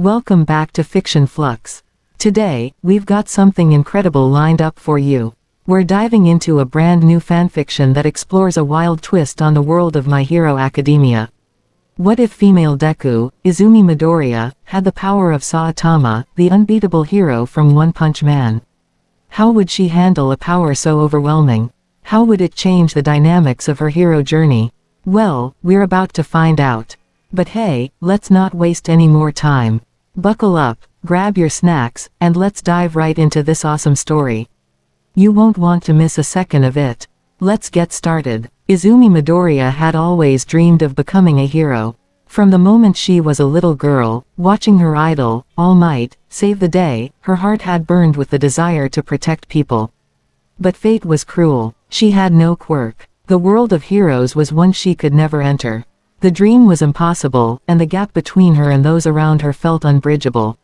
Welcome back to Fiction Flux. Today, we've got something incredible lined up for you. We're diving into a brand new fanfiction that explores a wild twist on the world of My Hero Academia. What if Female Deku, Izuku Midoriya, had the power of Saitama, the unbeatable hero from One Punch Man? How would she handle a power so overwhelming? How would it change the dynamics of her hero journey? Well, we're about to find out. But hey, let's not waste any more time. Buckle up, grab your snacks, and let's dive right into this awesome story. You won't want to miss a second of it. Let's get started. Izuku Midoriya had always dreamed of becoming a hero. From the moment she was a little girl, watching her idol, All Might, save the day, her heart had burned with the desire to protect people. But fate was cruel. She had no quirk. The world of heroes was one she could never enter. The dream was impossible, and the gap between her and those around her felt unbridgeable.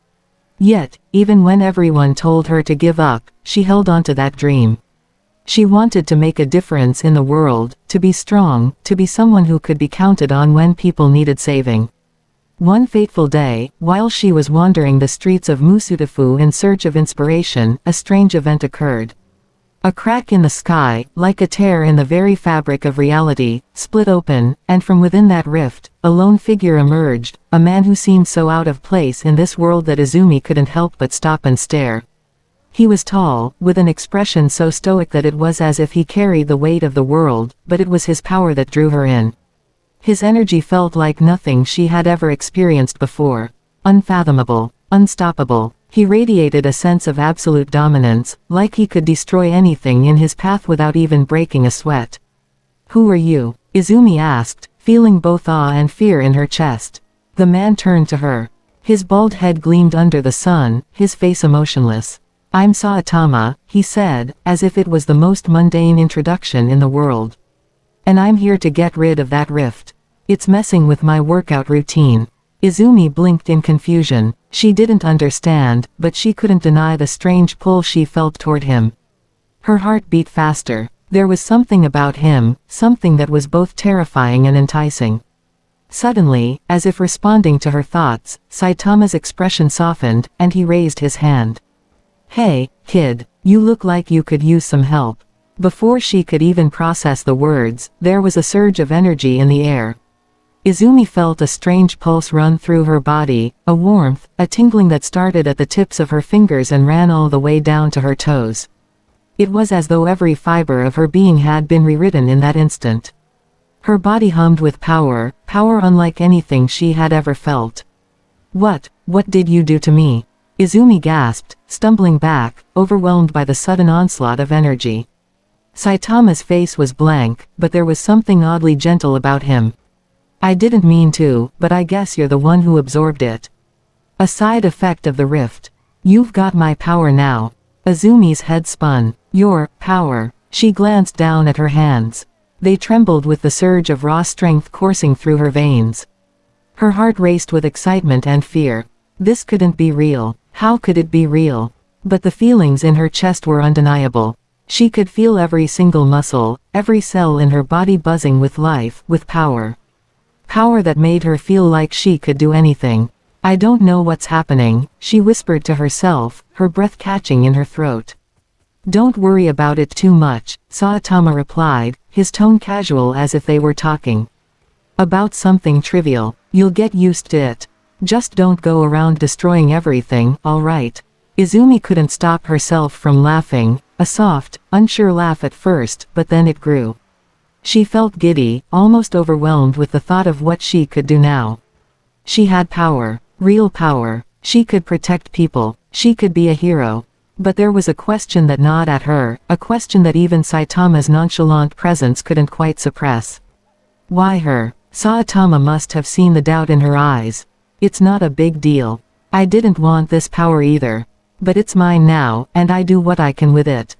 Yet, even when everyone told her to give up, she held on to that dream. She wanted to make a difference in the world, to be strong, to be someone who could be counted on when people needed saving. One fateful day, while she was wandering the streets of Musutafu in search of inspiration, a strange event occurred. A crack in the sky, like a tear in the very fabric of reality, split open, and from within that rift, a lone figure emerged, a man who seemed so out of place in this world that Izumi couldn't help but stop and stare. He was tall, with an expression so stoic that it was as if he carried the weight of the world, but it was his power that drew her in. His energy felt like nothing she had ever experienced before. Unfathomable, unstoppable. He radiated a sense of absolute dominance, like he could destroy anything in his path without even breaking a sweat. "Who are you?" Izumi asked, feeling both awe and fear in her chest. The man turned to her. His bald head gleamed under the sun, his face emotionless. "I'm Saitama," he said, as if it was the most mundane introduction in the world. "And I'm here to get rid of that rift. It's messing with my workout routine." Izumi blinked in confusion. She didn't understand, but she couldn't deny the strange pull she felt toward him. Her heart beat faster. There was something about him, something that was both terrifying and enticing. Suddenly, as if responding to her thoughts, Saitama's expression softened, and he raised his hand. "Hey, kid, you look like you could use some help." Before she could even process the words, there was a surge of energy in the air. Izumi felt a strange pulse run through her body, a warmth, a tingling that started at the tips of her fingers and ran all the way down to her toes. It was as though every fiber of her being had been rewritten in that instant. Her body hummed with power, power unlike anything she had ever felt. What did you do to me?" Izumi gasped, stumbling back, overwhelmed by the sudden onslaught of energy. Saitama's face was blank, but there was something oddly gentle about him. "I didn't mean to, but I guess you're the one who absorbed it. A side effect of the rift. You've got my power now." Izumi's head spun. "Your power." She glanced down at her hands. They trembled with the surge of raw strength coursing through her veins. Her heart raced with excitement and fear. This couldn't be real. How could it be real? But the feelings in her chest were undeniable. She could feel every single muscle, every cell in her body buzzing with life, with power. Power that made her feel like she could do anything. "I don't know what's happening," she whispered to herself, her breath catching in her throat. "Don't worry about it too much," Saitama replied, his tone casual as if they were talking about something trivial. "You'll get used to it. Just don't go around destroying everything, alright?" Izumi couldn't stop herself from laughing, a soft, unsure laugh at first, but then it grew. She felt giddy, almost overwhelmed with the thought of what she could do now. She had power, real power. She could protect people. She could be a hero. But there was a question that gnawed at her, a question that even Saitama's nonchalant presence couldn't quite suppress. Why her? Saitama must have seen the doubt in her eyes. "It's not a big deal. I didn't want this power either. But it's mine now, and I do what I can with it."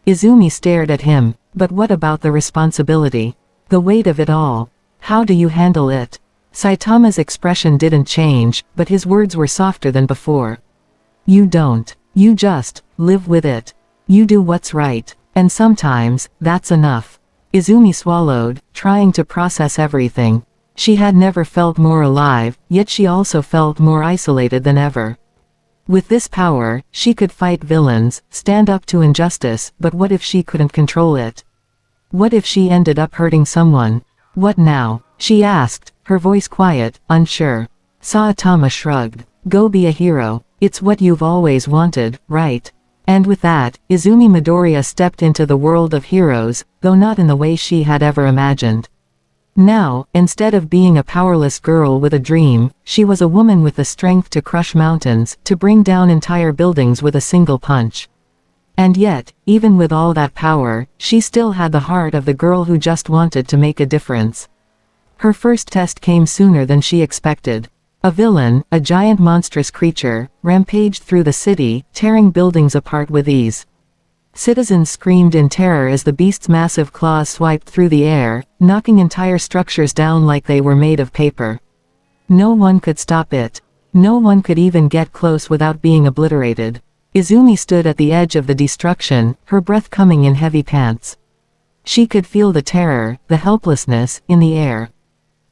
Izumi stared at him. "But what about the responsibility? The weight of it all? How do you handle it?" Saitama's expression didn't change, but his words were softer than before. "You don't. You just live with it. You do what's right, and sometimes, that's enough." Izumi swallowed, trying to process everything. She had never felt more alive, yet she also felt more isolated than ever. With this power, she could fight villains, stand up to injustice, but what if she couldn't control it? What if she ended up hurting someone? What now? She asked, her voice quiet, unsure. Saitama shrugged. Go be a hero. It's what you've always wanted, right? And with that, Izuku Midoriya stepped into the world of heroes, though not in the way she had ever imagined. Now, instead of being a powerless girl with a dream, she was a woman with the strength to crush mountains, to bring down entire buildings with a single punch. And yet, even with all that power, she still had the heart of the girl who just wanted to make a difference. Her first test came sooner than she expected. A villain, a giant monstrous creature, rampaged through the city, tearing buildings apart with ease. Citizens screamed in terror as the beast's massive claws swiped through the air, knocking entire structures down like they were made of paper. No one could stop it. No one could even get close without being obliterated. Izumi stood at the edge of the destruction, her breath coming in heavy pants. She could feel the terror, the helplessness, in the air.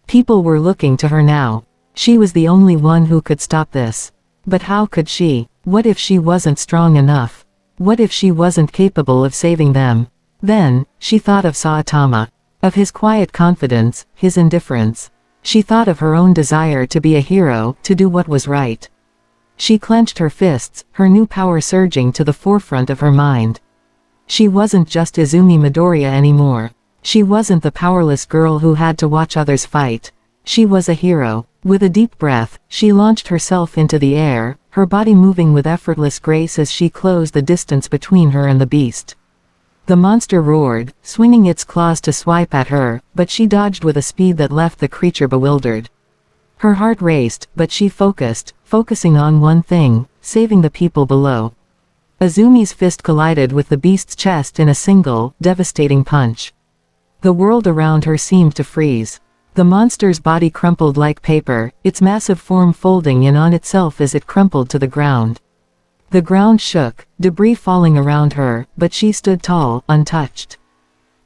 People were looking to her now. She was the only one who could stop this. But how could she? What if she wasn't strong enough? What if she wasn't capable of saving them? Then, she thought of Saitama. Of his quiet confidence, his indifference. She thought of her own desire to be a hero, to do what was right. She clenched her fists, her new power surging to the forefront of her mind. She wasn't just Izuku Midoriya anymore. She wasn't the powerless girl who had to watch others fight. She was a hero. With a deep breath, she launched herself into the air, her body moving with effortless grace as she closed the distance between her and the beast. The monster roared, swinging its claws to swipe at her, but she dodged with a speed that left the creature bewildered. Her heart raced, but she focusing on one thing, saving the people below. Izumi's fist collided with the beast's chest in a single, devastating punch. The world around her seemed to freeze. The monster's body crumpled like paper, its massive form folding in on itself as it crumpled to the ground. The ground shook, debris falling around her, but she stood tall, untouched.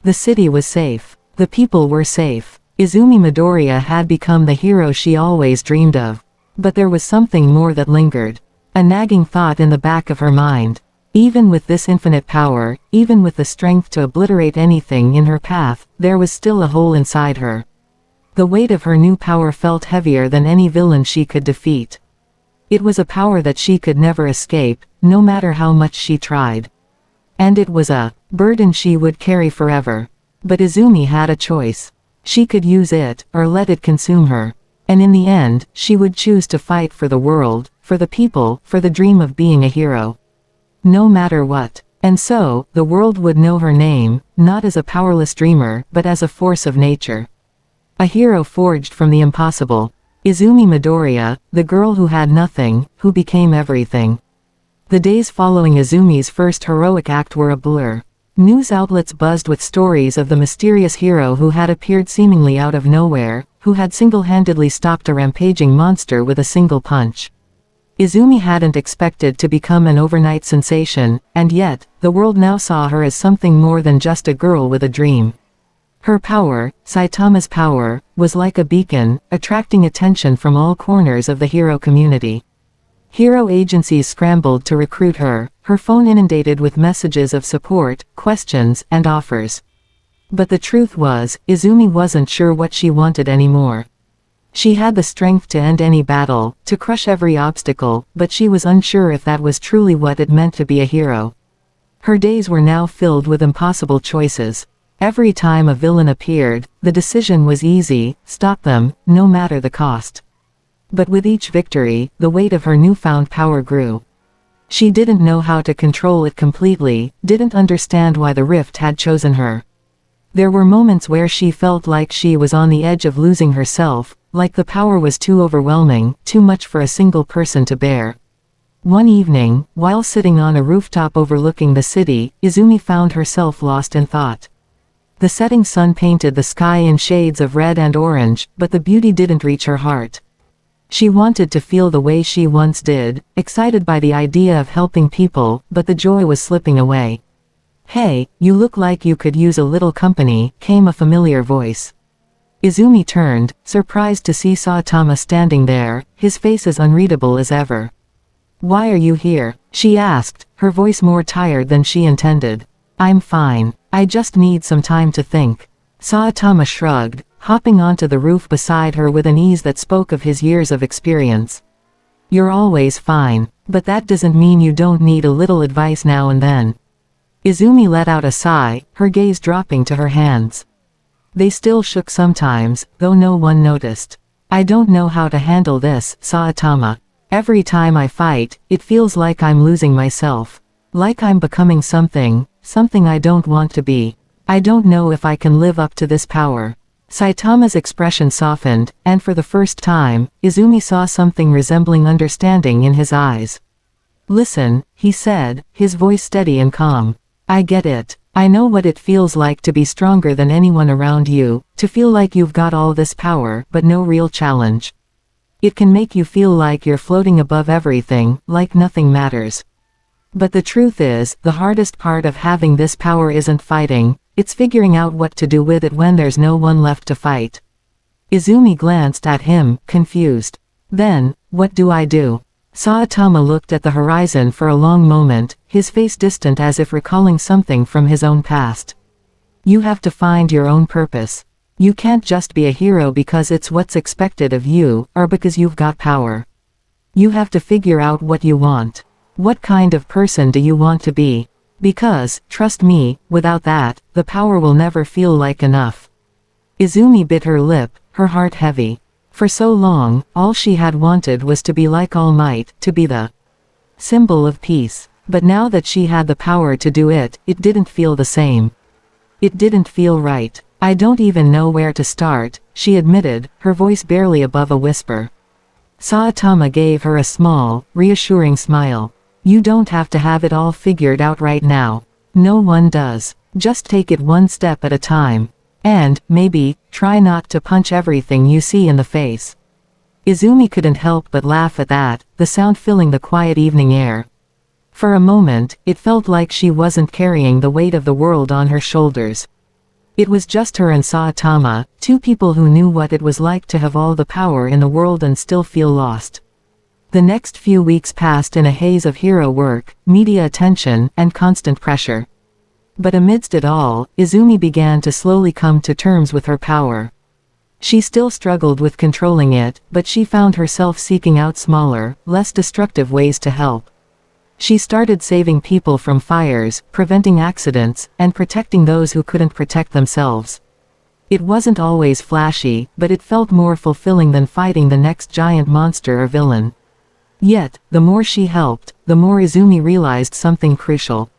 The city was safe. The people were safe. Izuku Midoriya had become the hero she always dreamed of. But there was something more that lingered. A nagging thought in the back of her mind. Even with this infinite power, even with the strength to obliterate anything in her path, there was still a hole inside her. The weight of her new power felt heavier than any villain she could defeat. It was a power that she could never escape, no matter how much she tried. And it was a burden she would carry forever. But Izumi had a choice. She could use it, or let it consume her. And in the end, she would choose to fight for the world, for the people, for the dream of being a hero. No matter what. And so, the world would know her name, not as a powerless dreamer, but as a force of nature. A hero forged from the impossible. Izuku Midoriya, the girl who had nothing, who became everything. The days following Izumi's first heroic act were a blur. News outlets buzzed with stories of the mysterious hero who had appeared seemingly out of nowhere, who had single-handedly stopped a rampaging monster with a single punch. Izumi hadn't expected to become an overnight sensation, and yet, the world now saw her as something more than just a girl with a dream. Her power, Saitama's power, was like a beacon, attracting attention from all corners of the hero community. Hero agencies scrambled to recruit her, her phone inundated with messages of support, questions, and offers. But the truth was, Izumi wasn't sure what she wanted anymore. She had the strength to end any battle, to crush every obstacle, but she was unsure if that was truly what it meant to be a hero. Her days were now filled with impossible choices. Every time a villain appeared, the decision was easy: stop them, no matter the cost. But with each victory, the weight of her newfound power grew. She didn't know how to control it completely, didn't understand why the rift had chosen her. There were moments where she felt like she was on the edge of losing herself, like the power was too overwhelming, too much for a single person to bear. One evening, while sitting on a rooftop overlooking the city, Izumi found herself lost in thought. The setting sun painted the sky in shades of red and orange, but the beauty didn't reach her heart. She wanted to feel the way she once did, excited by the idea of helping people, but the joy was slipping away. "Hey, you look like you could use a little company," came a familiar voice. Izumi turned, surprised to see Saitama standing there, his face as unreadable as ever. "Why are you here?" she asked, her voice more tired than she intended. "I'm fine. I just need some time to think." Saitama shrugged, hopping onto the roof beside her with an ease that spoke of his years of experience. "You're always fine, but that doesn't mean you don't need a little advice now and then." Izumi let out a sigh, her gaze dropping to her hands. They still shook sometimes, though no one noticed. "I don't know how to handle this, Saitama. Every time I fight, it feels like I'm losing myself. Like I'm becoming something I don't want to be. I don't know if I can live up to this power." Saitama's expression softened, and for the first time, Izumi saw something resembling understanding in his eyes. "Listen," he said, his voice steady and calm. "I get it. I know what it feels like to be stronger than anyone around you, to feel like you've got all this power but no real challenge. It can make you feel like you're floating above everything, like nothing matters. But the truth is, the hardest part of having this power isn't fighting, it's figuring out what to do with it when there's no one left to fight." Izumi glanced at him, confused. "Then, what do I do?" Saitama looked at the horizon for a long moment, his face distant as if recalling something from his own past. "You have to find your own purpose. You can't just be a hero because it's what's expected of you, or because you've got power. You have to figure out what you want. What kind of person do you want to be? Because, trust me, without that, the power will never feel like enough." Izumi bit her lip, her heart heavy. For so long, all she had wanted was to be like All Might, to be the symbol of peace. But now that she had the power to do it, it didn't feel the same. It didn't feel right. "I don't even know where to start," she admitted, her voice barely above a whisper. Saitama gave her a small, reassuring smile. "You don't have to have it all figured out right now. No one does. Just take it one step at a time. And, maybe, try not to punch everything you see in the face." Izumi couldn't help but laugh at that, the sound filling the quiet evening air. For a moment, it felt like she wasn't carrying the weight of the world on her shoulders. It was just her and Saitama, two people who knew what it was like to have all the power in the world and still feel lost. The next few weeks passed in a haze of hero work, media attention, and constant pressure. But amidst it all, Izumi began to slowly come to terms with her power. She still struggled with controlling it, but she found herself seeking out smaller, less destructive ways to help. She started saving people from fires, preventing accidents, and protecting those who couldn't protect themselves. It wasn't always flashy, but it felt more fulfilling than fighting the next giant monster or villain. Yet, the more she helped, the more Izumi realized something crucial.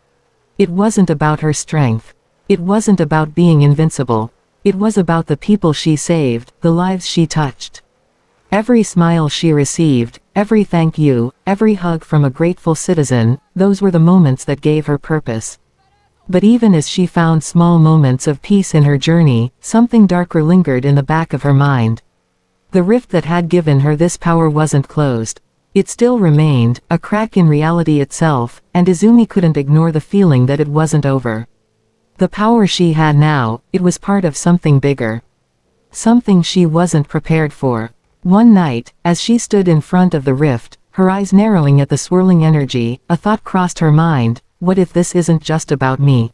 It wasn't about her strength. It wasn't about being invincible. It was about the people she saved, the lives she touched. Every smile she received, every thank you, every hug from a grateful citizen, those were the moments that gave her purpose. But even as she found small moments of peace in her journey, something darker lingered in the back of her mind. The rift that had given her this power wasn't closed. It still remained, a crack in reality itself, and Izumi couldn't ignore the feeling that it wasn't over. The power she had now, it was part of something bigger. Something she wasn't prepared for. One night, as she stood in front of the rift, her eyes narrowing at the swirling energy, a thought crossed her mind: what if this isn't just about me?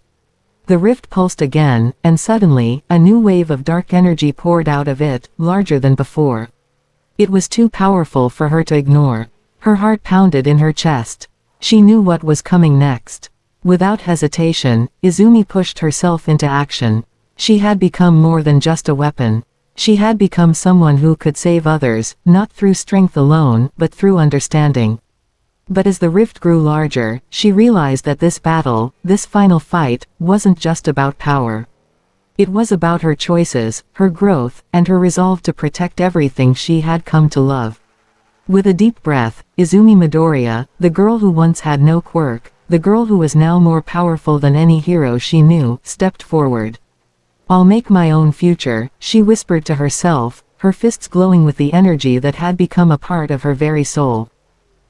The rift pulsed again, and suddenly, a new wave of dark energy poured out of it, larger than before. It was too powerful for her to ignore. Her heart pounded in her chest. She knew what was coming next. Without hesitation, Izumi pushed herself into action. She had become more than just a weapon. She had become someone who could save others, not through strength alone, but through understanding. But as the rift grew larger, she realized that this battle, this final fight, wasn't just about power. It was about her choices, her growth, and her resolve to protect everything she had come to love. With a deep breath, Izuku Midoriya, the girl who once had no quirk, the girl who was now more powerful than any hero she knew, stepped forward. "I'll make my own future," she whispered to herself, her fists glowing with the energy that had become a part of her very soul.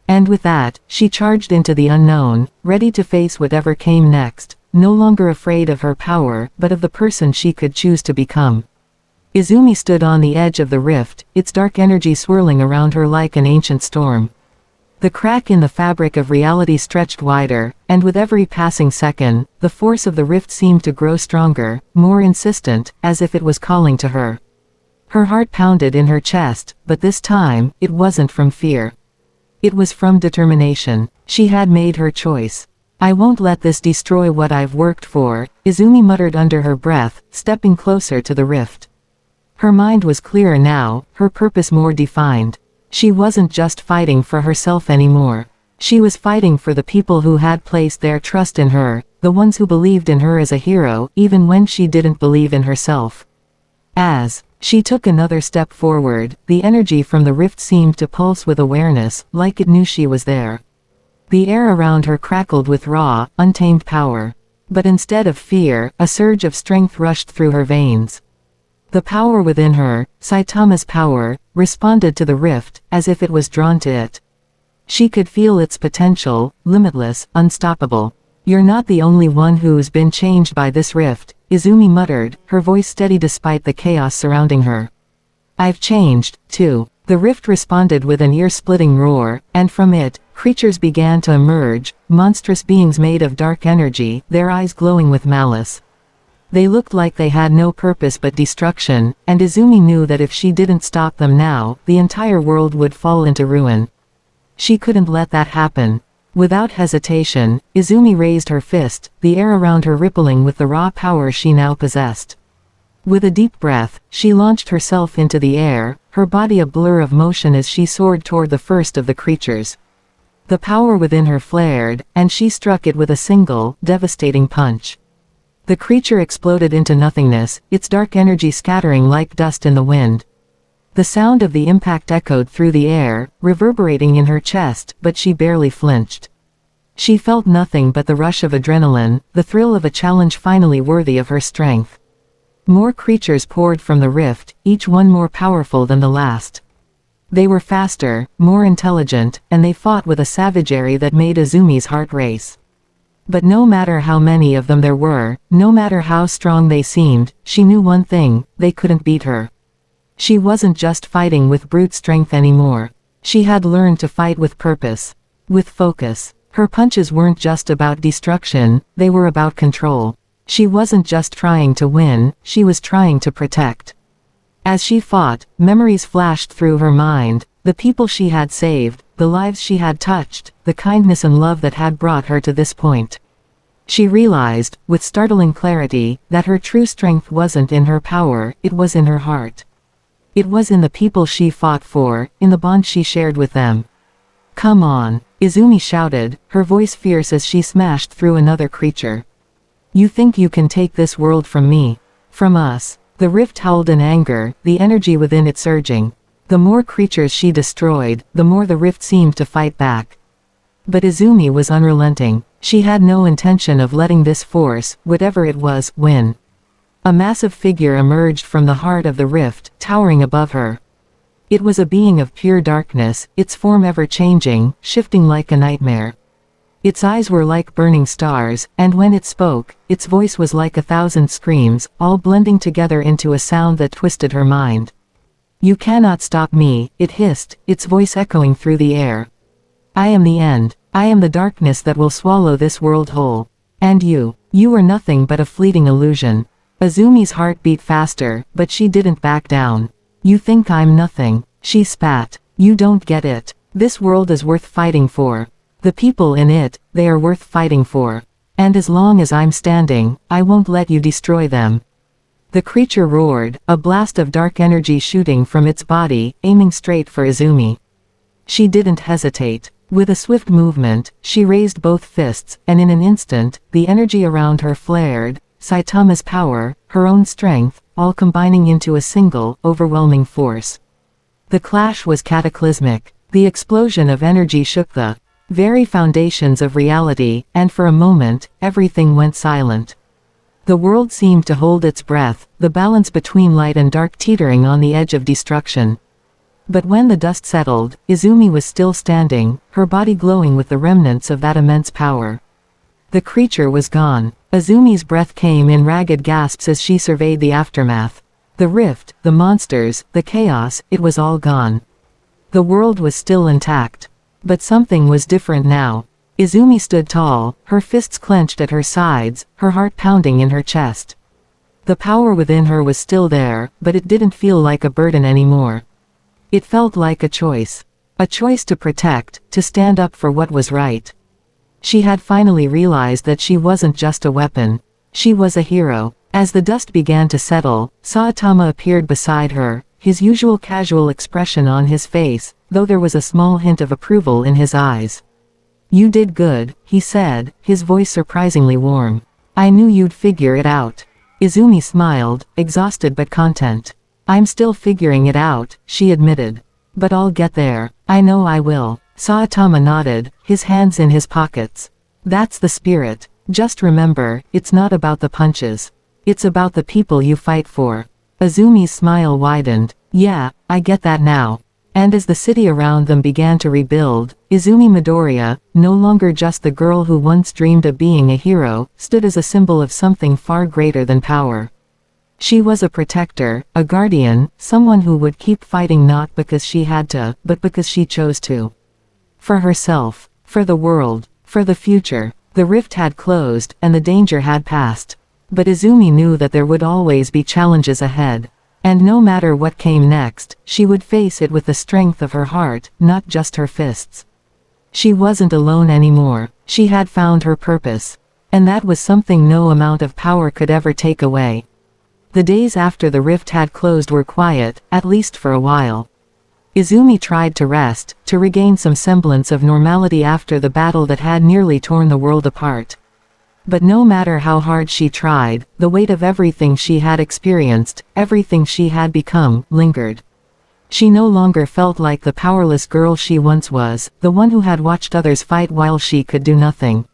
And with that, she charged into the unknown, ready to face whatever came next, no longer afraid of her power, but of the person she could choose to become. Izumi stood on the edge of the rift, its dark energy swirling around her like an ancient storm. The crack in the fabric of reality stretched wider, and with every passing second, the force of the rift seemed to grow stronger, more insistent, as if it was calling to her. Her heart pounded in her chest, but this time, it wasn't from fear. It was from determination. She had made her choice. I won't let this destroy what I've worked for, Izumi muttered under her breath, stepping closer to the rift. Her mind was clearer now, her purpose more defined. She wasn't just fighting for herself anymore. She was fighting for the people who had placed their trust in her, the ones who believed in her as a hero, even when she didn't believe in herself. As she took another step forward, the energy from the rift seemed to pulse with awareness, like it knew she was there. The air around her crackled with raw, untamed power. But instead of fear, a surge of strength rushed through her veins. The power within her, Saitama's power, responded to the rift, as if it was drawn to it. She could feel its potential, limitless, unstoppable. You're not the only one who's been changed by this rift, Izumi muttered, her voice steady despite the chaos surrounding her. I've changed, too. The rift responded with an ear-splitting roar, and from it, creatures began to emerge, monstrous beings made of dark energy, their eyes glowing with malice. They looked like they had no purpose but destruction, and Izumi knew that if she didn't stop them now, the entire world would fall into ruin. She couldn't let that happen. Without hesitation, Izumi raised her fist, the air around her rippling with the raw power she now possessed. With a deep breath, she launched herself into the air, her body a blur of motion as she soared toward the first of the creatures. The power within her flared, and she struck it with a single, devastating punch. The creature exploded into nothingness, its dark energy scattering like dust in the wind. The sound of the impact echoed through the air, reverberating in her chest, but she barely flinched. She felt nothing but the rush of adrenaline, the thrill of a challenge finally worthy of her strength. More creatures poured from the rift, each one more powerful than the last. They were faster, more intelligent, and they fought with a savagery that made Izumi's heart race. But no matter how many of them there were, no matter how strong they seemed, she knew one thing: they couldn't beat her. She wasn't just fighting with brute strength anymore. She had learned to fight with purpose. With focus. Her punches weren't just about destruction, they were about control. She wasn't just trying to win, she was trying to protect. As she fought, memories flashed through her mind, the people she had saved, the lives she had touched, the kindness and love that had brought her to this point. She realized, with startling clarity, that her true strength wasn't in her power, it was in her heart. It was in the people she fought for, in the bond she shared with them. Come on, Izumi shouted, her voice fierce as she smashed through another creature. You think you can take this world from me? From us? The rift howled in anger, the energy within it surging. The more creatures she destroyed, the more the rift seemed to fight back. But Izumi was unrelenting. She had no intention of letting this force, whatever it was, win. A massive figure emerged from the heart of the rift, towering above her. It was a being of pure darkness, its form ever-changing, shifting like a nightmare. Its eyes were like burning stars, and when it spoke, its voice was like 1,000 screams, all blending together into a sound that twisted her mind. You cannot stop me, it hissed, its voice echoing through the air. I am the end. I am the darkness that will swallow this world whole. And you are nothing but a fleeting illusion. Izumi's heart beat faster, but she didn't back down. You think I'm nothing, she spat. You don't get it. This world is worth fighting for. The people in it, they are worth fighting for. And as long as I'm standing, I won't let you destroy them. The creature roared, a blast of dark energy shooting from its body, aiming straight for Izumi. She didn't hesitate. With a swift movement, she raised both fists, and in an instant, the energy around her flared, Saitama's power, her own strength, all combining into a single, overwhelming force. The clash was cataclysmic. The explosion of energy shook the very foundations of reality, and for a moment, everything went silent. The world seemed to hold its breath, the balance between light and dark teetering on the edge of destruction. But when the dust settled, Izumi was still standing, her body glowing with the remnants of that immense power. The creature was gone. Izumi's breath came in ragged gasps as she surveyed the aftermath. The rift, the monsters, the chaos, it was all gone. The world was still intact. But something was different now. Izumi stood tall, her fists clenched at her sides, her heart pounding in her chest. The power within her was still there, but it didn't feel like a burden anymore. It felt like a choice. A choice to protect, to stand up for what was right. She had finally realized that she wasn't just a weapon. She was a hero. As the dust began to settle, Saitama appeared beside her, his usual casual expression on his face, though there was a small hint of approval in his eyes. "You did good," he said, his voice surprisingly warm. "I knew you'd figure it out." Izumi smiled, exhausted but content. "I'm still figuring it out," she admitted. "But I'll get there. I know I will." Saitama nodded, his hands in his pockets. "That's the spirit. Just remember, it's not about the punches. It's about the people you fight for." Izumi's smile widened. "Yeah, I get that now." And as the city around them began to rebuild, Izuku Midoriya, no longer just the girl who once dreamed of being a hero, stood as a symbol of something far greater than power. She was a protector, a guardian, someone who would keep fighting not because she had to, but because she chose to. For herself, for the world, for the future. The rift had closed, and the danger had passed. But Izumi knew that there would always be challenges ahead. And no matter what came next, she would face it with the strength of her heart, not just her fists. She wasn't alone anymore. She had found her purpose. And that was something no amount of power could ever take away. The days after the rift had closed were quiet, at least for a while. Izumi tried to rest, to regain some semblance of normality after the battle that had nearly torn the world apart. But no matter how hard she tried, the weight of everything she had experienced, everything she had become, lingered. She no longer felt like the powerless girl she once was, the one who had watched others fight while she could do nothing.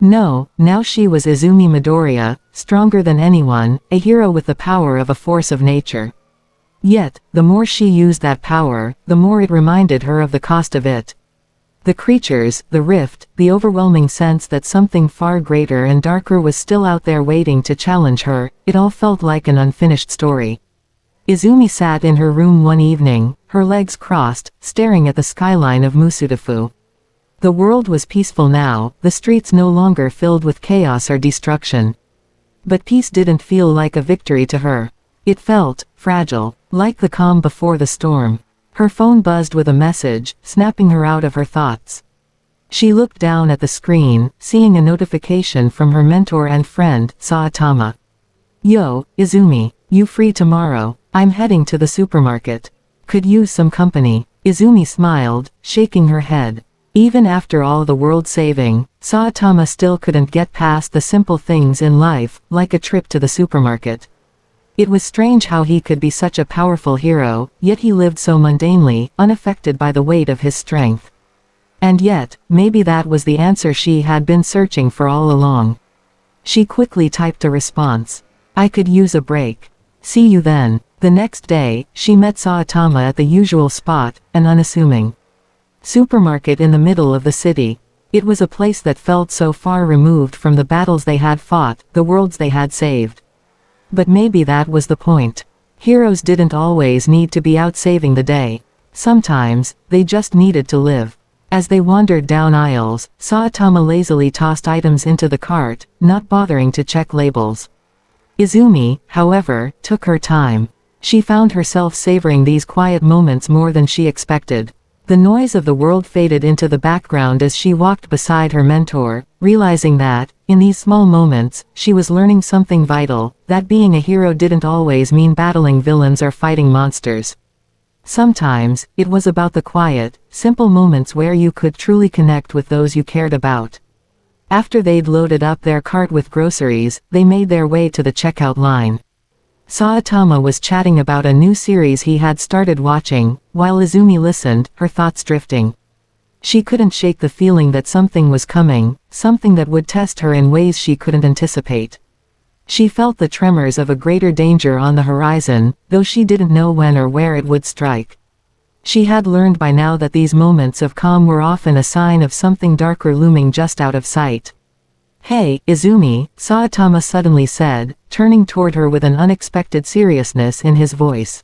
No, now she was Izuku Midoriya, stronger than anyone, a hero with the power of a force of nature. Yet, the more she used that power, the more it reminded her of the cost of it. The creatures, the rift, the overwhelming sense that something far greater and darker was still out there waiting to challenge her, it all felt like an unfinished story. Izumi sat in her room one evening, her legs crossed, staring at the skyline of Musudafu. The world was peaceful now, the streets no longer filled with chaos or destruction. But peace didn't feel like a victory to her. It felt fragile, like the calm before the storm. Her phone buzzed with a message, snapping her out of her thoughts. She looked down at the screen, seeing a notification from her mentor and friend, Saitama. "Yo, Izumi, you free tomorrow? I'm heading to the supermarket. Could use some company." Izumi smiled, shaking her head. Even after all the world saving, Saitama still couldn't get past the simple things in life, like a trip to the supermarket. It was strange how he could be such a powerful hero, yet he lived so mundanely, unaffected by the weight of his strength. And yet, maybe that was the answer she had been searching for all along. She quickly typed a response. "I could use a break. See you then." The next day, she met Saitama at the usual spot, an unassuming supermarket in the middle of the city. It was a place that felt so far removed from the battles they had fought, the worlds they had saved. But maybe that was the point. Heroes didn't always need to be out saving the day. Sometimes, they just needed to live. As they wandered down aisles, Saitama lazily tossed items into the cart, not bothering to check labels. Izumi, however, took her time. She found herself savoring these quiet moments more than she expected. The noise of the world faded into the background as she walked beside her mentor, realizing that, in these small moments, she was learning something vital, that being a hero didn't always mean battling villains or fighting monsters. Sometimes, it was about the quiet, simple moments where you could truly connect with those you cared about. After they'd loaded up their cart with groceries, they made their way to the checkout line. Saitama was chatting about a new series he had started watching, while Izumi listened, her thoughts drifting. She couldn't shake the feeling that something was coming, something that would test her in ways she couldn't anticipate. She felt the tremors of a greater danger on the horizon, though she didn't know when or where it would strike. She had learned by now that these moments of calm were often a sign of something darker looming just out of sight. Hey, Izumi, Saitama suddenly said, turning toward her with an unexpected seriousness in his voice.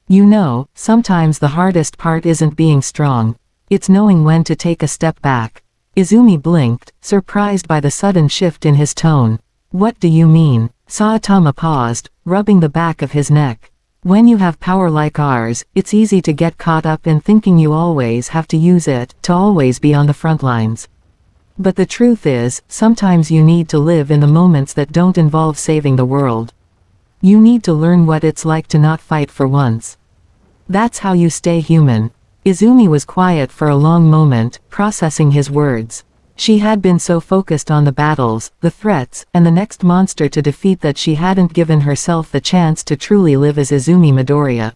You know, sometimes the hardest part isn't being strong. It's knowing when to take a step back. Izumi blinked, surprised by the sudden shift in his tone. What do you mean? Saitama paused, rubbing the back of his neck. When you have power like ours, it's easy to get caught up in thinking you always have to use it, to always be on the front lines. But the truth is, sometimes you need to live in the moments that don't involve saving the world. You need to learn what it's like to not fight for once. That's how you stay human. Izumi was quiet for a long moment, processing his words. She had been so focused on the battles, the threats, and the next monster to defeat that she hadn't given herself the chance to truly live as Izuku Midoriya.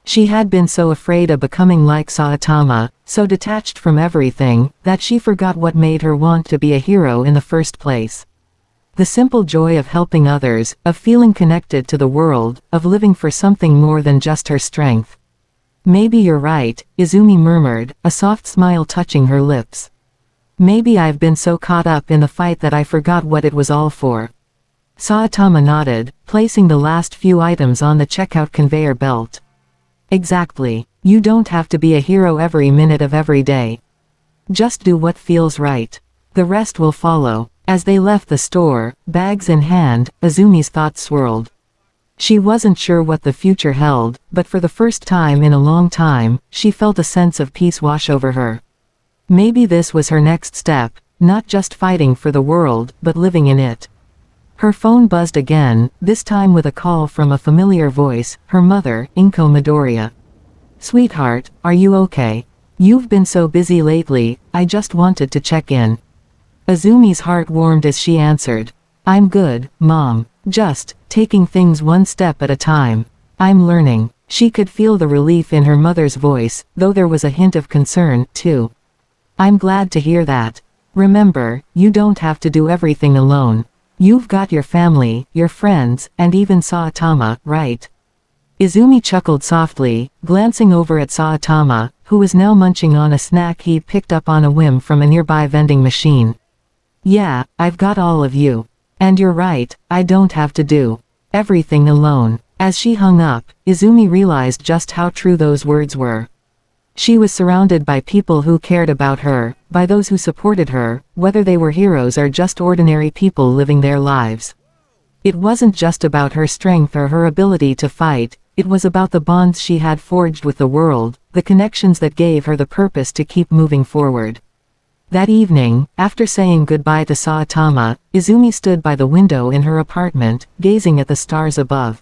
She had been so afraid of becoming like Saitama, so detached from everything, that she forgot what made her want to be a hero in the first place. The simple joy of helping others, of feeling connected to the world, of living for something more than just her strength. Maybe you're right, Izumi murmured, a soft smile touching her lips. Maybe I've been so caught up in the fight that I forgot what it was all for. Saitama nodded, placing the last few items on the checkout conveyor belt. Exactly. You don't have to be a hero every minute of every day. Just do what feels right. The rest will follow. As they left the store, bags in hand, Izumi's thoughts swirled. She wasn't sure what the future held, but for the first time in a long time, she felt a sense of peace wash over her. Maybe this was her next step, not just fighting for the world, but living in it. Her phone buzzed again, this time with a call from a familiar voice, her mother, Izuku Midoriya. Sweetheart, are you okay? You've been so busy lately, I just wanted to check in. Izumi's heart warmed as she answered. I'm good, Mom. Just taking things one step at a time. I'm learning. She could feel the relief in her mother's voice, though there was a hint of concern, too. I'm glad to hear that. Remember, you don't have to do everything alone. You've got your family, your friends, and even Saitama, right? Izumi chuckled softly, glancing over at Saitama, who was now munching on a snack he'd picked up on a whim from a nearby vending machine. Yeah, I've got all of you. And you're right, I don't have to do everything alone. As she hung up, Izumi realized just how true those words were. She was surrounded by people who cared about her, by those who supported her, whether they were heroes or just ordinary people living their lives. It wasn't just about her strength or her ability to fight, it was about the bonds she had forged with the world, the connections that gave her the purpose to keep moving forward. That evening, after saying goodbye to Saitama, Izumi stood by the window in her apartment, gazing at the stars above.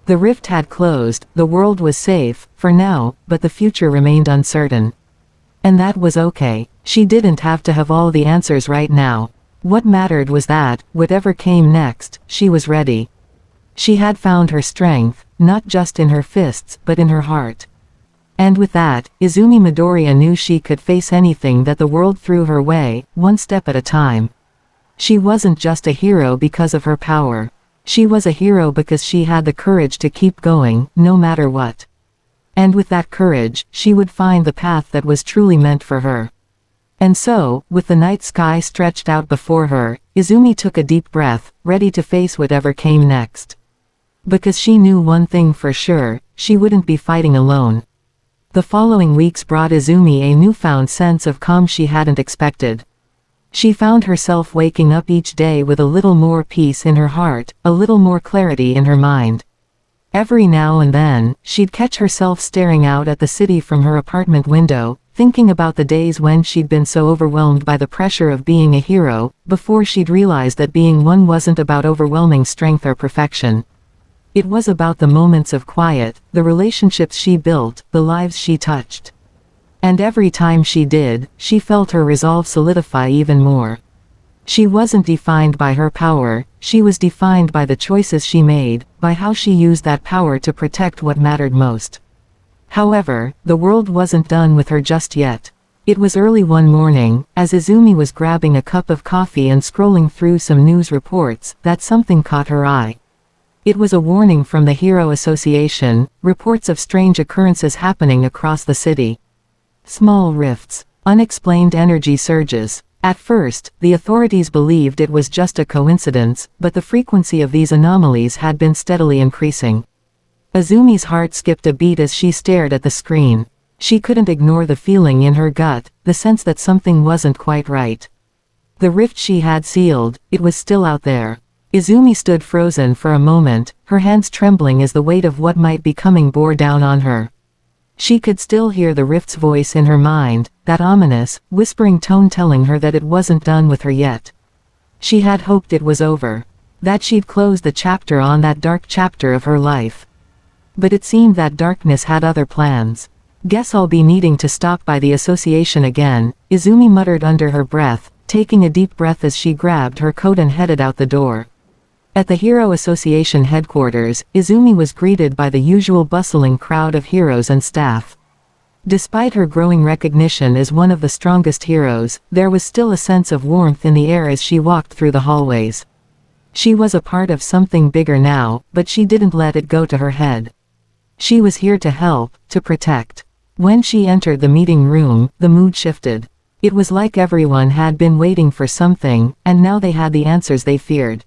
The rift had closed, the world was safe, for now, but the future remained uncertain. And that was okay. She didn't have to have all the answers right now. What mattered was that, whatever came next, she was ready. She had found her strength, not just in her fists, but in her heart. And with that, Izuku Midoriya knew she could face anything that the world threw her way, one step at a time. She wasn't just a hero because of her power. She was a hero because she had the courage to keep going, no matter what. And with that courage, she would find the path that was truly meant for her. And so, with the night sky stretched out before her, Izumi took a deep breath, ready to face whatever came next. Because she knew one thing for sure, she wouldn't be fighting alone. The following weeks brought Izumi a newfound sense of calm she hadn't expected. She found herself waking up each day with a little more peace in her heart, a little more clarity in her mind. Every now and then, she'd catch herself staring out at the city from her apartment window, thinking about the days when she'd been so overwhelmed by the pressure of being a hero, before she'd realized that being one wasn't about overwhelming strength or perfection. It was about the moments of quiet, the relationships she built, the lives she touched. And every time she did, she felt her resolve solidify even more. She wasn't defined by her power, she was defined by the choices she made, by how she used that power to protect what mattered most. However, the world wasn't done with her just yet. It was early one morning, as Izumi was grabbing a cup of coffee and scrolling through some news reports, that something caught her eye. It was a warning from the Hero Association, reports of strange occurrences happening across the city. Small rifts, unexplained energy surges, At first, the authorities believed it was just a coincidence, but the frequency of these anomalies had been steadily increasing. Izumi's heart skipped a beat as she stared at the screen. She couldn't ignore the feeling in her gut, the sense that something wasn't quite right. The rift she had sealed, it was still out there. Izumi stood frozen for a moment, her hands trembling as the weight of what might be coming bore down on her. She could still hear the rift's voice in her mind, that ominous, whispering tone telling her that it wasn't done with her yet. She had hoped it was over. That she'd closed the chapter on that dark chapter of her life. But it seemed that darkness had other plans. Guess I'll be needing to stop by the association again, Izumi muttered under her breath, taking a deep breath as she grabbed her coat and headed out the door. At the Hero Association headquarters, Izumi was greeted by the usual bustling crowd of heroes and staff. Despite her growing recognition as one of the strongest heroes, there was still a sense of warmth in the air as she walked through the hallways. She was a part of something bigger now, but she didn't let it go to her head. She was here to help, to protect. When she entered the meeting room, the mood shifted. It was like everyone had been waiting for something, and now they had the answers they feared.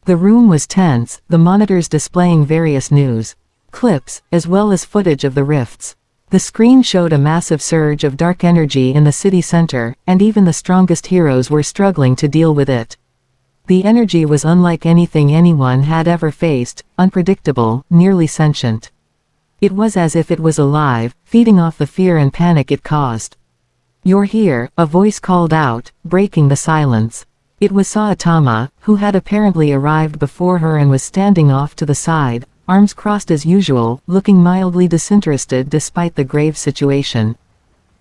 The room was tense, the monitors displaying various news clips, as well as footage of the rifts. The screen showed a massive surge of dark energy in the city center, and even the strongest heroes were struggling to deal with it. The energy was unlike anything anyone had ever faced, unpredictable, nearly sentient. It was as if it was alive, feeding off the fear and panic it caused. "You're here," a voice called out, breaking the silence. It was Saitama, who had apparently arrived before her and was standing off to the side, arms crossed as usual, looking mildly disinterested despite the grave situation.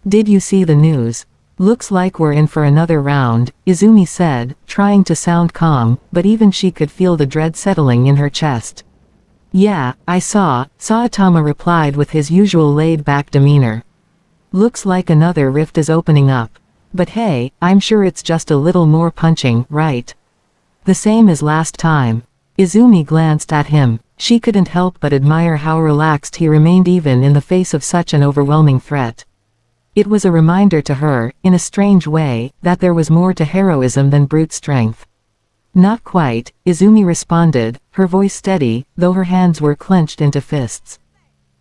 "Did you see the news? Looks like we're in for another round," Izumi said, trying to sound calm, but even she could feel the dread settling in her chest. "Yeah, I saw," Saitama replied with his usual laid-back demeanor. "Looks like another rift is opening up. But hey, I'm sure it's just a little more punching, right? The same as last time." Izumi glanced at him. She couldn't help but admire how relaxed he remained even in the face of such an overwhelming threat. It was a reminder to her, in a strange way, that there was more to heroism than brute strength. "Not quite," Izumi responded, her voice steady, though her hands were clenched into fists.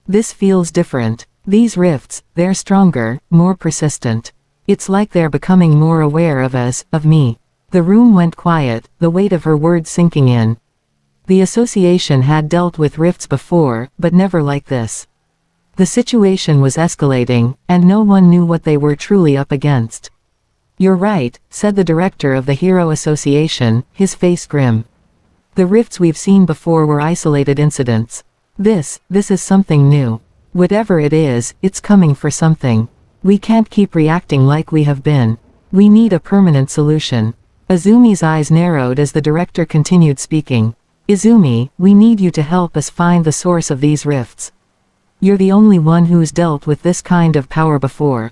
"This feels different. These rifts, they're stronger, more persistent. It's like they're becoming more aware of us, of me." The room went quiet, the weight of her words sinking in. The association had dealt with rifts before, but never like this. The situation was escalating, and no one knew what they were truly up against. "You're right," said the director of the Hero Association, his face grim. "The rifts we've seen before were isolated incidents. This is something new. Whatever it is, it's coming for something. We can't keep reacting like we have been. We need a permanent solution." Izumi's eyes narrowed as the director continued speaking. "Izumi, we need you to help us find the source of these rifts. You're the only one who's dealt with this kind of power before.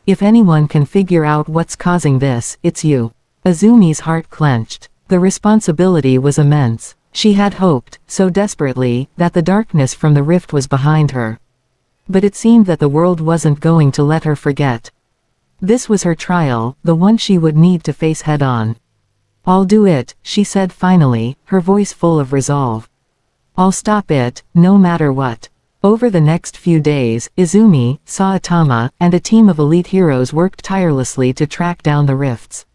If anyone can figure out what's causing this, it's you." Izumi's heart clenched. The responsibility was immense. She had hoped, so desperately, that the darkness from the rift was behind her. But it seemed that the world wasn't going to let her forget. This was her trial, the one she would need to face head-on. "I'll do it," she said finally, her voice full of resolve. "I'll stop it, no matter what." Over the next few days, Izumi, Saitama, and a team of elite heroes worked tirelessly to track down the rifts.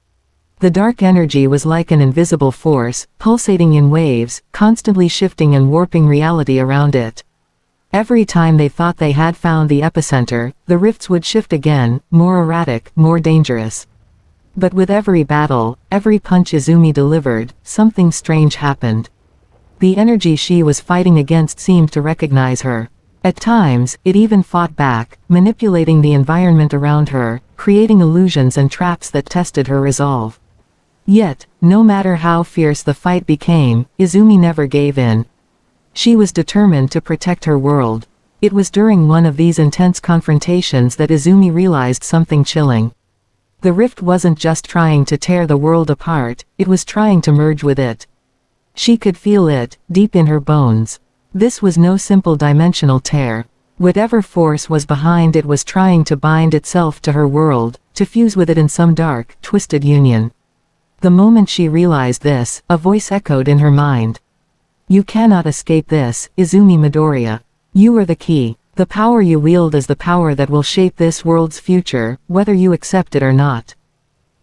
The dark energy was like an invisible force, pulsating in waves, constantly shifting and warping reality around it. Every time they thought they had found the epicenter, the rifts would shift again, more erratic, more dangerous. But with every battle, every punch Izumi delivered, something strange happened. The energy she was fighting against seemed to recognize her. At times, it even fought back, manipulating the environment around her, creating illusions and traps that tested her resolve. Yet, no matter how fierce the fight became, Izumi never gave in. She was determined to protect her world. It was during one of these intense confrontations that Izumi realized something chilling. The rift wasn't just trying to tear the world apart, it was trying to merge with it. She could feel it, deep in her bones. This was no simple dimensional tear. Whatever force was behind it was trying to bind itself to her world, to fuse with it in some dark, twisted union. The moment she realized this, a voice echoed in her mind. You cannot escape this, Izuku Midoriya. You are the key. The power you wield is the power that will shape this world's future, whether you accept it or not.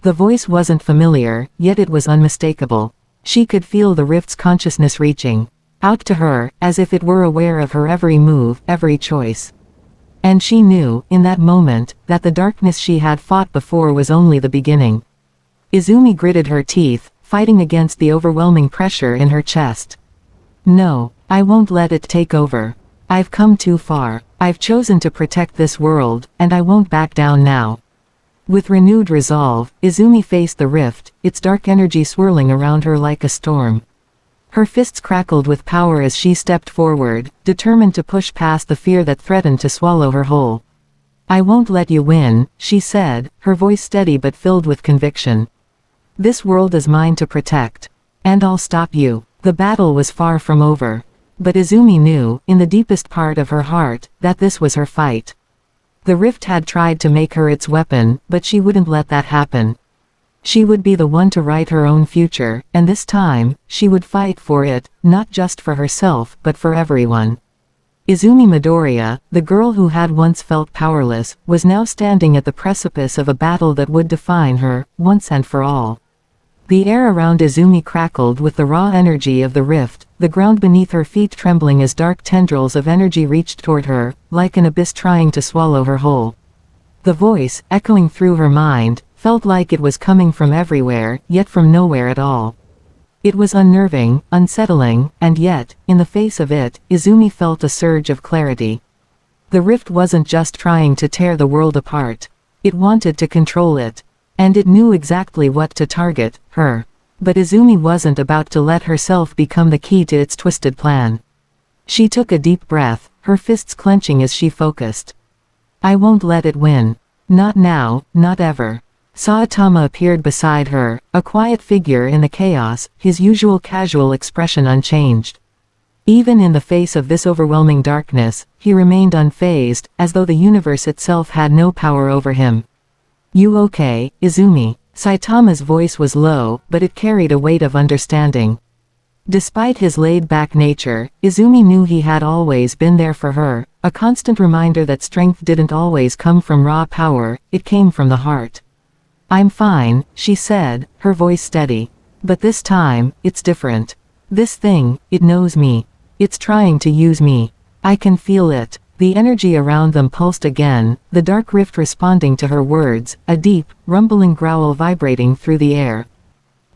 The voice wasn't familiar, yet it was unmistakable. She could feel the rift's consciousness reaching out to her, as if it were aware of her every move, every choice. And she knew, in that moment, that the darkness she had fought before was only the beginning. Izumi gritted her teeth, fighting against the overwhelming pressure in her chest. No, I won't let it take over. I've come too far. I've chosen to protect this world, and I won't back down now. With renewed resolve, Izumi faced the rift, its dark energy swirling around her like a storm. Her fists crackled with power as she stepped forward, determined to push past the fear that threatened to swallow her whole. I won't let you win, she said, her voice steady but filled with conviction. This world is mine to protect. And I'll stop you. The battle was far from over. But Izumi knew, in the deepest part of her heart, that this was her fight. The rift had tried to make her its weapon, but she wouldn't let that happen. She would be the one to write her own future, and this time, she would fight for it, not just for herself, but for everyone. Izuku Midoriya, the girl who had once felt powerless, was now standing at the precipice of a battle that would define her, once and for all. The air around Izumi crackled with the raw energy of the rift, the ground beneath her feet trembling as dark tendrils of energy reached toward her, like an abyss trying to swallow her whole. The voice, echoing through her mind, felt like it was coming from everywhere, yet from nowhere at all. It was unnerving, unsettling, and yet, in the face of it, Izumi felt a surge of clarity. The rift wasn't just trying to tear the world apart. It wanted to control it. And it knew exactly what to target, her. But Izumi wasn't about to let herself become the key to its twisted plan. She took a deep breath, her fists clenching as she focused. I won't let it win. Not now, not ever. Saitama appeared beside her, a quiet figure in the chaos, his usual casual expression unchanged. Even in the face of this overwhelming darkness, he remained unfazed, as though the universe itself had no power over him. You okay, Izumi? Saitama's voice was low, but it carried a weight of understanding. Despite his laid-back nature, Izumi knew he had always been there for her, a constant reminder that strength didn't always come from raw power, it came from the heart. I'm fine, she said, her voice steady. But this time, it's different. This thing, it knows me. It's trying to use me. I can feel it. The energy around them pulsed again, the dark rift responding to her words, a deep, rumbling growl vibrating through the air.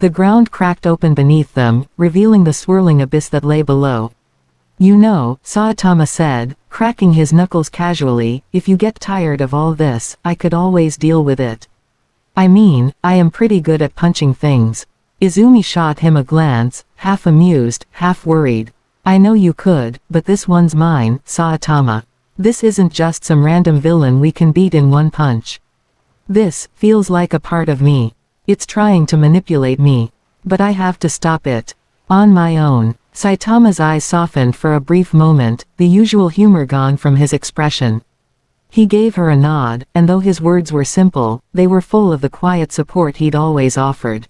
The ground cracked open beneath them, revealing the swirling abyss that lay below. You know, Saitama said, cracking his knuckles casually, if you get tired of all this, I could always deal with it. I mean, I am pretty good at punching things. Izumi shot him a glance, half amused, half worried. I know you could, but this one's mine, Saitama. This isn't just some random villain we can beat in one punch. This feels like a part of me. It's trying to manipulate me. But I have to stop it. On my own. Saitama's eyes softened for a brief moment, the usual humor gone from his expression. He gave her a nod, and though his words were simple, they were full of the quiet support he'd always offered.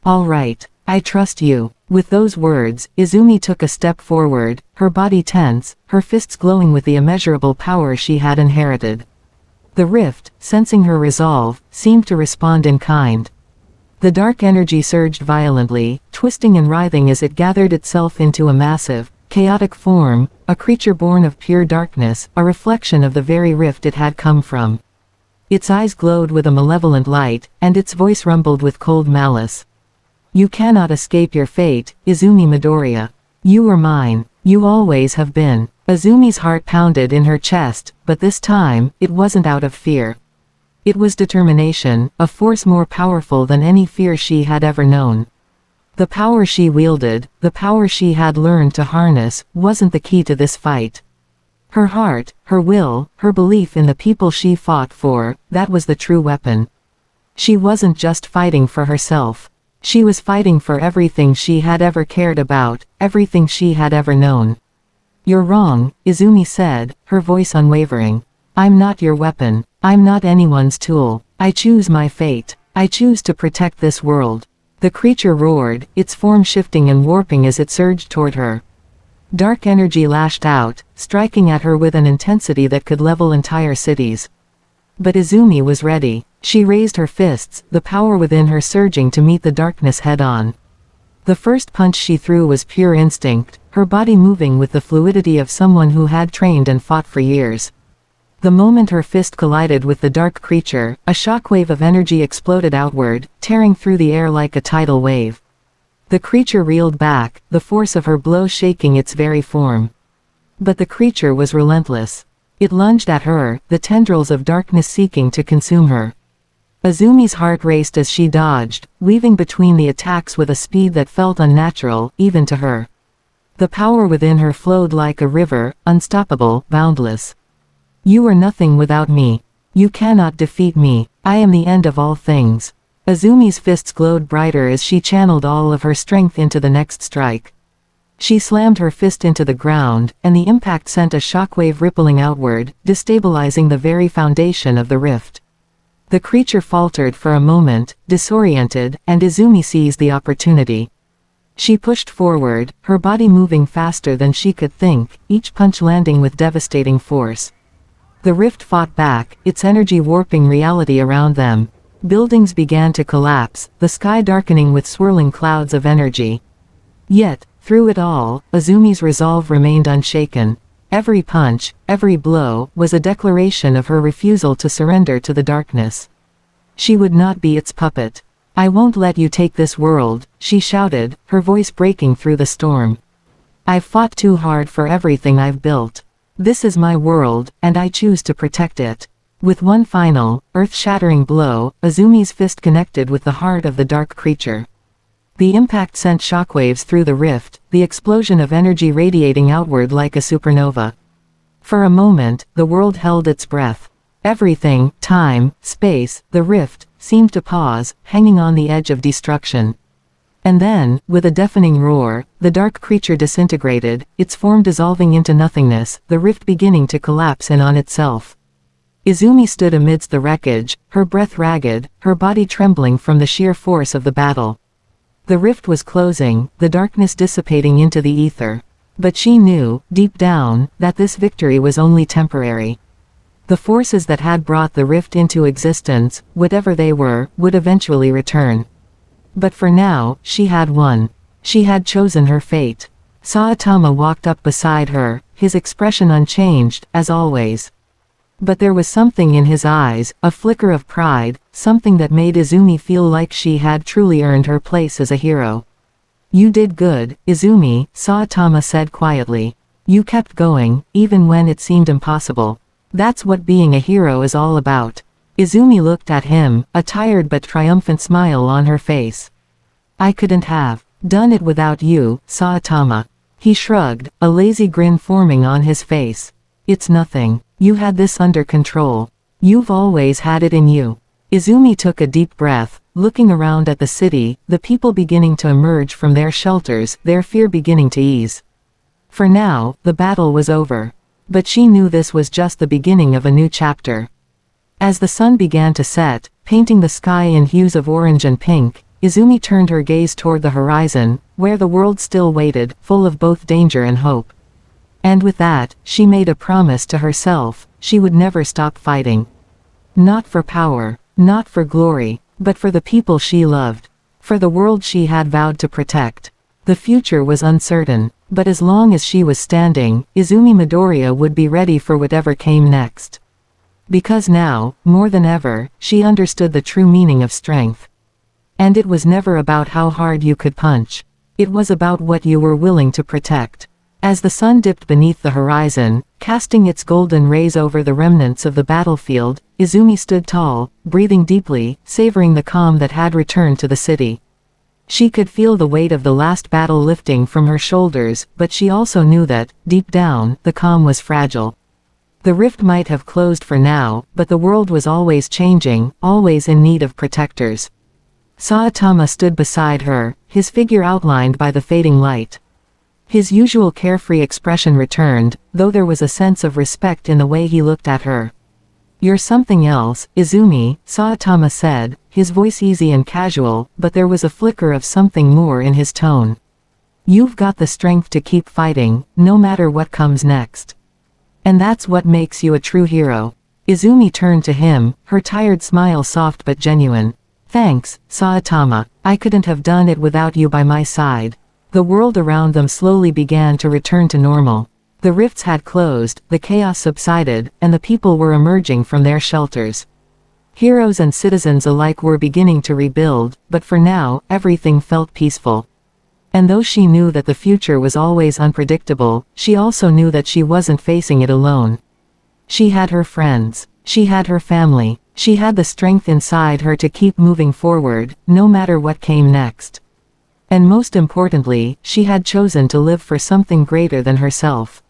All right, I trust you. With those words, Izumi took a step forward, her body tense, her fists glowing with the immeasurable power she had inherited. The rift, sensing her resolve, seemed to respond in kind. The dark energy surged violently, twisting and writhing as it gathered itself into a massive, chaotic form, a creature born of pure darkness, a reflection of the very rift it had come from. Its eyes glowed with a malevolent light, and its voice rumbled with cold malice. You cannot escape your fate, Izuku Midoriya. You are mine. You always have been. Izumi's heart pounded in her chest, but this time, it wasn't out of fear. It was determination, a force more powerful than any fear she had ever known. The power she wielded, the power she had learned to harness, wasn't the key to this fight. Her heart, her will, her belief in the people she fought for, that was the true weapon. She wasn't just fighting for herself. She was fighting for everything she had ever cared about, everything she had ever known. You're wrong, Izumi said, her voice unwavering. I'm not your weapon. I'm not anyone's tool. I choose my fate. I choose to protect this world. The creature roared, its form shifting and warping as it surged toward her. Dark energy lashed out, striking at her with an intensity that could level entire cities. But Izumi was ready. She raised her fists, the power within her surging to meet the darkness head-on. The first punch she threw was pure instinct, her body moving with the fluidity of someone who had trained and fought for years. The moment her fist collided with the dark creature, a shockwave of energy exploded outward, tearing through the air like a tidal wave. The creature reeled back, the force of her blow shaking its very form. But the creature was relentless. It lunged at her, the tendrils of darkness seeking to consume her. Izumi's heart raced as she dodged, weaving between the attacks with a speed that felt unnatural, even to her. The power within her flowed like a river, unstoppable, boundless. You are nothing without me. You cannot defeat me. I am the end of all things. Izumi's fists glowed brighter as she channeled all of her strength into the next strike. She slammed her fist into the ground, and the impact sent a shockwave rippling outward, destabilizing the very foundation of the rift. The creature faltered for a moment, disoriented, and Izumi seized the opportunity. She pushed forward, her body moving faster than she could think, each punch landing with devastating force. The rift fought back, its energy warping reality around them. Buildings began to collapse, the sky darkening with swirling clouds of energy. Yet, through it all, Izumi's resolve remained unshaken. Every punch, every blow, was a declaration of her refusal to surrender to the darkness. She would not be its puppet. I won't let you take this world, she shouted, her voice breaking through the storm. I've fought too hard for everything I've built. This is my world, and I choose to protect it. With one final, earth-shattering blow, Izumi's fist connected with the heart of the dark creature. The impact sent shockwaves through the rift, the explosion of energy radiating outward like a supernova. For a moment, the world held its breath. Everything, time, space, the rift, seemed to pause, hanging on the edge of destruction. And then, with a deafening roar, the dark creature disintegrated, its form dissolving into nothingness, the rift beginning to collapse in on itself. Izumi stood amidst the wreckage, her breath ragged, her body trembling from the sheer force of the battle. The rift was closing, the darkness dissipating into the ether. But she knew, deep down, that this victory was only temporary. The forces that had brought the rift into existence, whatever they were, would eventually return. But for now, she had won. She had chosen her fate. Saitama walked up beside her, his expression unchanged, as always. But there was something in his eyes, a flicker of pride, something that made Izumi feel like she had truly earned her place as a hero. You did good, Izumi, Saitama said quietly. You kept going, even when it seemed impossible. That's what being a hero is all about. Izumi looked at him, a tired but triumphant smile on her face. I couldn't have done it without you, Saitama. He shrugged, a lazy grin forming on his face. It's nothing. You had this under control. You've always had it in you. Izumi took a deep breath, looking around at the city, the people beginning to emerge from their shelters, their fear beginning to ease. For now, the battle was over. But she knew this was just the beginning of a new chapter. As the sun began to set, painting the sky in hues of orange and pink, Izumi turned her gaze toward the horizon, where the world still waited, full of both danger and hope. And with that, she made a promise to herself, she would never stop fighting. Not for power, not for glory, but for the people she loved. For the world she had vowed to protect. The future was uncertain, but as long as she was standing, Izuku Midoriya would be ready for whatever came next. Because now, more than ever, she understood the true meaning of strength. And it was never about how hard you could punch. It was about what you were willing to protect. As the sun dipped beneath the horizon, casting its golden rays over the remnants of the battlefield, Izumi stood tall, breathing deeply, savoring the calm that had returned to the city. She could feel the weight of the last battle lifting from her shoulders, but she also knew that, deep down, the calm was fragile. The rift might have closed for now, but the world was always changing, always in need of protectors. Saitama stood beside her, his figure outlined by the fading light. His usual carefree expression returned, though there was a sense of respect in the way he looked at her. "You're something else, Izumi," Saitama said, his voice easy and casual, but there was a flicker of something more in his tone. "You've got the strength to keep fighting, no matter what comes next. And that's what makes you a true hero." Izumi turned to him, her tired smile soft but genuine. "Thanks, Saitama. I couldn't have done it without you by my side." The world around them slowly began to return to normal. The rifts had closed, the chaos subsided, and the people were emerging from their shelters. Heroes and citizens alike were beginning to rebuild, but for now, everything felt peaceful. And though she knew that the future was always unpredictable, she also knew that she wasn't facing it alone. She had her friends. She had her family. She had the strength inside her to keep moving forward, no matter what came next. And most importantly, she had chosen to live for something greater than herself.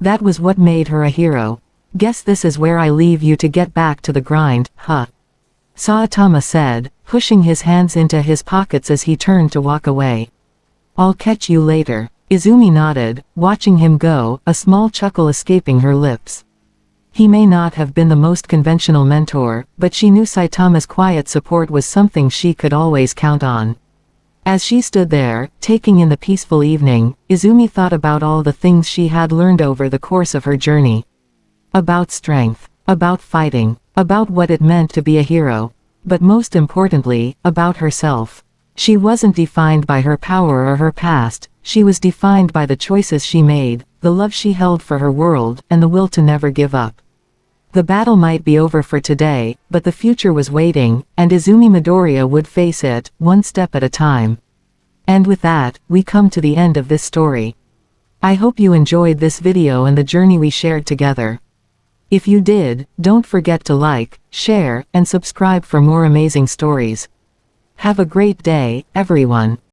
That was what made her a hero. "Guess this is where I leave you to get back to the grind, huh?" Saitama said, pushing his hands into his pockets as he turned to walk away. "I'll catch you later." Izumi nodded, watching him go, a small chuckle escaping her lips. He may not have been the most conventional mentor, but she knew Saitama's quiet support was something she could always count on. As she stood there, taking in the peaceful evening, Izumi thought about all the things she had learned over the course of her journey. About strength, about fighting, about what it meant to be a hero. But most importantly, about herself. She wasn't defined by her power or her past, she was defined by the choices she made, the love she held for her world, and the will to never give up. The battle might be over for today, but the future was waiting, and Izuku Midoriya would face it, one step at a time. And with that, we come to the end of this story. I hope you enjoyed this video and the journey we shared together. If you did, don't forget to like, share, and subscribe for more amazing stories. Have a great day, everyone.